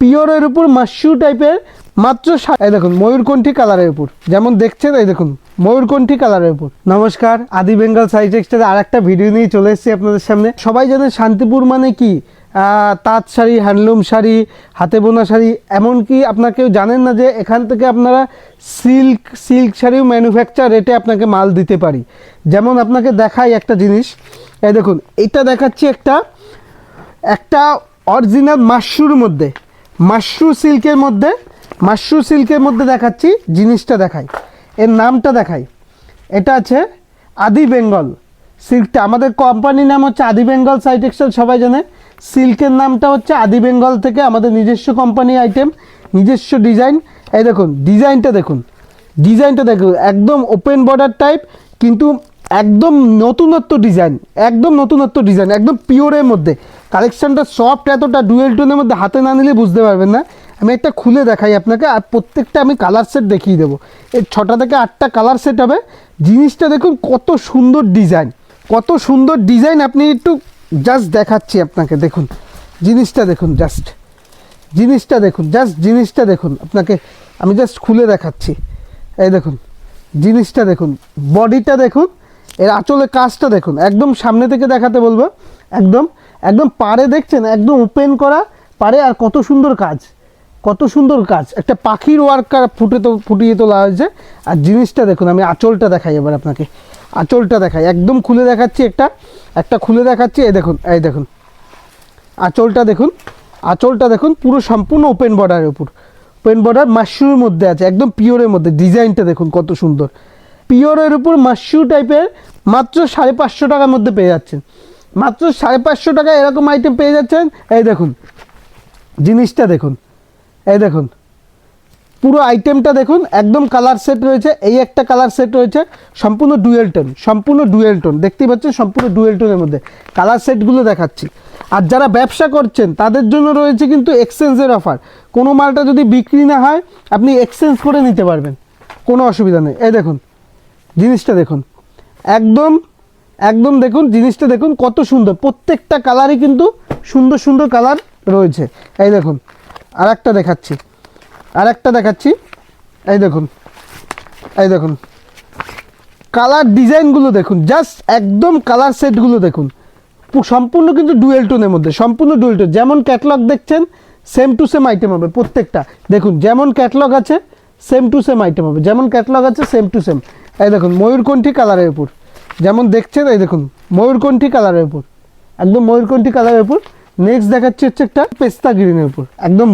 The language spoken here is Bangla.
পিওরের উপর মাশরু টাইপের মাত্র এই দেখুন ময়ূরকণ্ঠী কালারের উপর, যেমন দেখছেন এই দেখুন ময়ূরকণ্ঠী কালারের উপর। নমস্কার, আদি বেঙ্গল শাড়ি টেক্সটাইলের আর একটা ভিডিও নিয়ে চলে এসেছি আপনাদের সামনে। সবাই জানেন শান্তিপুর মানে কি তাঁত শাড়ি, হ্যান্ডলুম শাড়ি, হাতে বোনা শাড়ি, এমনকি আপনারা কেউ জানেন না যে এখান থেকে আপনারা সিল্ক শাড়িও ম্যানুফ্যাকচার রেটে আপনাকে মাল দিতে পারি। যেমন আপনাকে দেখাই একটা জিনিস, এই দেখুন এটা দেখাচ্ছি একটা অরিজিনাল মাশরুর মধ্যে, মাশরু সিল্কের মধ্যে দেখাচ্ছি। জিনিসটা দেখাই, এর নামটা দেখাই, এটা আছে আদি বেঙ্গল সিল্কটা। আমাদের কোম্পানির নাম হচ্ছে আদি বেঙ্গল শাড়ি টেক্সটাইল, সবাই জানে। সিল্কের নামটা হচ্ছে আদি বেঙ্গল থেকে, আমাদের নিজস্ব কোম্পানি আইটেম, নিজস্ব ডিজাইন। এই দেখুন ডিজাইনটা দেখুন, একদম ওপেন বর্ডার টাইপ, কিন্তু একদম নতুনত্ব ডিজাইন, একদম পিওরের মধ্যে। কালেকশনটা সফট, এতটা ডুয়েল টোনের মধ্যে, হাতে না নিলে বুঝতে পারবেন না। আমি একটা খুলে দেখাই আপনাকে, আর প্রত্যেকটা আমি কালার সেট দেখিয়ে দেবো। এর 6টা থেকে 8টা কালার সেট হবে। জিনিসটা দেখুন কত সুন্দর ডিজাইন, আপনি একটু জাস্ট দেখাচ্ছি আপনাকে। দেখুন জিনিসটা দেখুন, জিনিসটা দেখুন আপনাকে আমি জাস্ট খুলে দেখাচ্ছি। এই দেখুন জিনিসটা দেখুন, বডিটা দেখুন, এর আঁচলের কাজটা দেখুন, একদম সামনে থেকে দেখাতে বলবো। একদম পাড়ে দেখছেন, একদম ওপেন করা পাড়ে, আর কত সুন্দর কাজ, একটা পাখির ওয়ার্ক ফুটিয়ে তোলা হয়েছে। আর জিনিসটা দেখুন, আমি আঁচলটা দেখাই এবার আপনাকে, একদম খুলে দেখাচ্ছি, একটা খুলে দেখাচ্ছি। এই দেখুন আঁচলটা দেখুন, পুরো সম্পূর্ণ ওপেন বর্ডারের উপর, মাশরুর মধ্যে আছে, একদম পিওরের মধ্যে। ডিজাইনটা দেখুন কত সুন্দর, পিওরের উপর মাশরু টাইপের, মাত্র 550 টাকার মধ্যে পেয়ে যাচ্ছেন। মাত্র 550 টাকা এরকম আইটেম পেয়ে যাচ্ছেন। এই দেখুন জিনিসটা দেখুন, পুরো আইটেমটা দেখুন, একদম কালার সেট রয়েছে। এই একটা কালার সেট রয়েছে, সম্পূর্ণ ডুয়েল টোন, দেখতেই পাচ্ছেন, সম্পূর্ণ ডুয়েল টোনের মধ্যে কালার সেটগুলো দেখাচ্ছি। আর যারা ব্যবসা করছেন তাদের জন্য রয়েছে কিন্তু এক্সচেঞ্জের অফার। কোনো মালটা যদি বিক্রি না হয় আপনি এক্সচেঞ্জ করে নিতে পারবেন, কোনো অসুবিধা নেই। এই দেখুন জিনিসটা দেখুন, একদম দেখুন জিনিসটা দেখুন কত সুন্দর, প্রত্যেকটা কালারই কিন্তু সুন্দর কালার রয়েছে। এই দেখুন আর একটা দেখাচ্ছি, এই দেখুন কালার ডিজাইনগুলো দেখুন, জাস্ট একদম কালার সেটগুলো দেখুন, সম্পূর্ণ কিন্তু ডুয়েল টোনের মধ্যে, যেমন ক্যাটালগ দেখছেন সেম টু সেম আইটেম হবে প্রত্যেকটা। দেখুন যেমন ক্যাটালগ আছে সেম টু সেম আইটেম হবে, এই দেখুন ময়ূরকণ্ঠী কালারের উপর, যেমন দেখছেন, এই দেখুন ময়ূরকণ্ঠী কালারের উপর, একদম ময়ূরকণ্ঠী কালারের উপর। নেক্সট দেখাচ্ছি হচ্ছে একটা পেস্তা গ্রিনের উপর, একদম